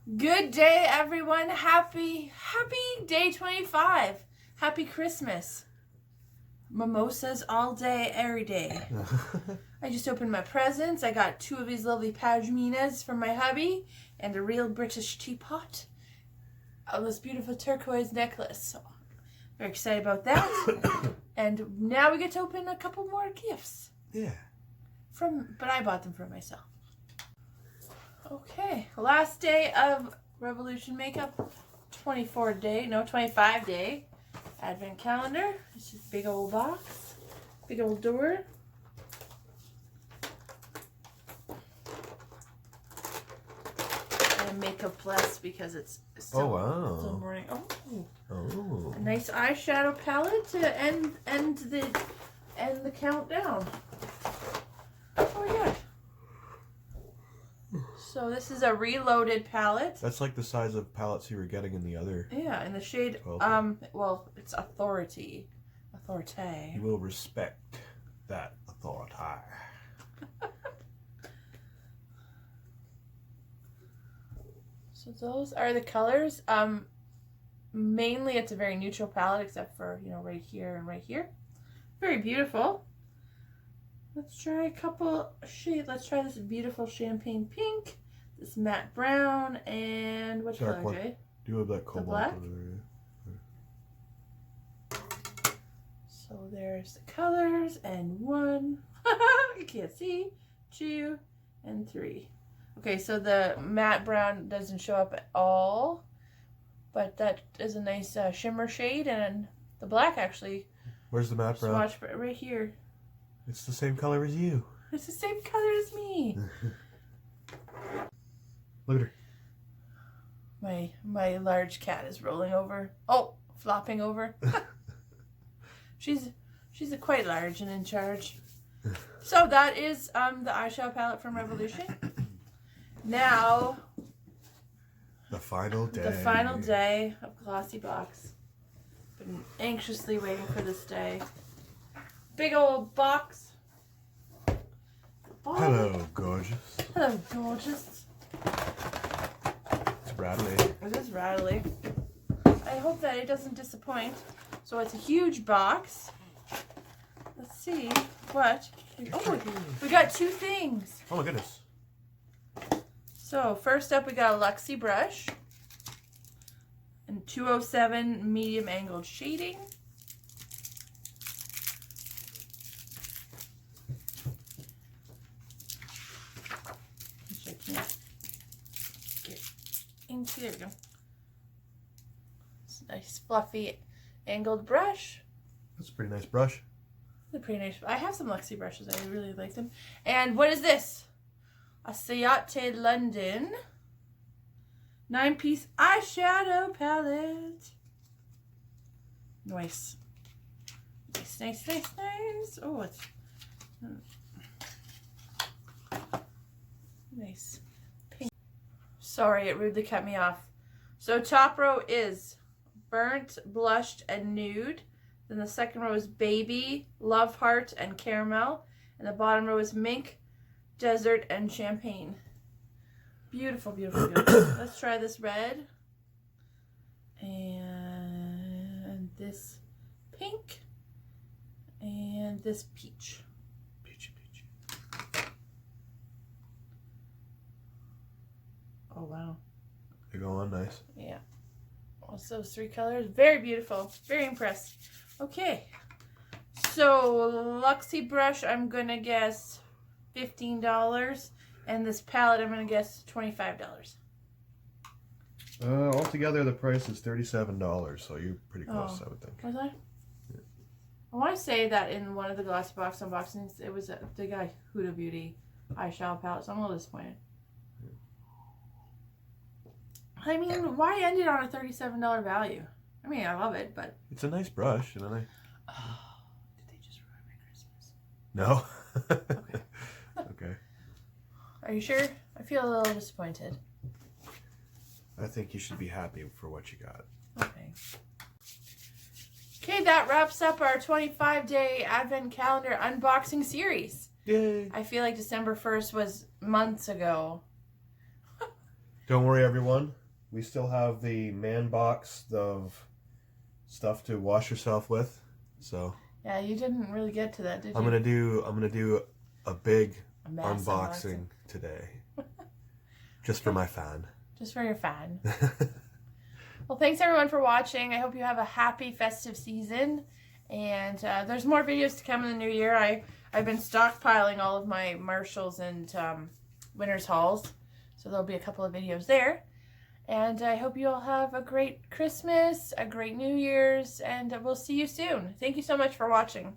Good day, everyone. Happy day 25. Happy Christmas. Mimosas all day, every day. I just opened my presents. I got 2 of these lovely pashminas from my hubby and a real British teapot of this beautiful turquoise necklace. So, very excited about that. And now we get to open a couple more gifts. Yeah. But I bought them for myself. Okay, last day of Revolution Makeup, 25 day advent calendar. It's just a big old box, big old door. And makeup blessed because it's still, still morning. Oh, a nice eyeshadow palette to end the countdown. Oh yeah. So this is a reloaded palette. That's like the size of palettes you were getting in the other. Yeah, in the shade, well, it's Authority. You will respect that authority. So those are the colors. Mainly it's a very neutral palette except for, right here and right here. Very beautiful. Let's try a couple shades. Let's try this beautiful champagne pink, this matte brown, and what color, Jay? Do you have that cobalt black? over there? So there's the colors, and 1, you can't see, 2, and 3. Okay, so the matte brown doesn't show up at all, but that is a nice shimmer shade, and the black actually. Where's the matte brown? Watch right here. It's the same color as you. It's the same color as me. Look at her. My large cat is rolling over. Oh, flopping over. She's quite large and in charge. So that is the eyeshadow palette from Revolution. Now the final day. The final day of Glossybox. Been anxiously waiting for this day. Big old box. Hello, gorgeous. Hello, gorgeous. It's rattly. It is rattly. I hope that it doesn't disappoint. So it's a huge box. Let's see what. We got 2 things. Oh my goodness. So first up, we got a Luxie brush and 207 medium angled shading. There we go. It's a nice fluffy angled brush. That's a pretty nice brush. It's a pretty nice. I have some Luxie brushes. I really like them. And what is this? A Sayate London 9-piece eyeshadow palette. Nice. Nice. Oh, it's nice. Sorry, it rudely cut me off. So top row is burnt, blushed, and nude. Then the second row is baby, love heart, and caramel. And the bottom row is mink, desert, and champagne. Beautiful, beautiful, beautiful. Let's try this red. And this pink. And this peach. Peachy. Oh, wow. They go on nice. Yeah. Also, those 3 colors. Very beautiful. Very impressed. Okay. So, Luxie brush, I'm going to guess $15. And this palette, I'm going to guess $25. Altogether, the price is $37, so you're pretty close, I would think. Was I? Yeah. I want to say that in one of the Glossybox unboxings, it was the guy Huda Beauty eyeshadow palette, so I'm a little disappointed. I mean, why end it on a $37 value? I mean, I love it, but... It's a nice brush, and I... Oh, did they just ruin my Christmas? No. Okay. Okay. Are you sure? I feel a little disappointed. I think you should be happy for what you got. Okay. Okay, that wraps up our 25-day Advent Calendar unboxing series. Yay! I feel like December 1st was months ago. Don't worry, everyone. We still have the man box of stuff to wash yourself with. So yeah, you didn't really get to that, did you? I'm gonna do a big mass unboxing today, just for my fan. Just for your fan. Well, thanks everyone for watching. I hope you have a happy festive season. And there's more videos to come in the new year. I've been stockpiling all of my Marshalls and Winners hauls. So there'll be a couple of videos there. And I hope you all have a great Christmas, a great New Year's, and we'll see you soon. Thank you so much for watching.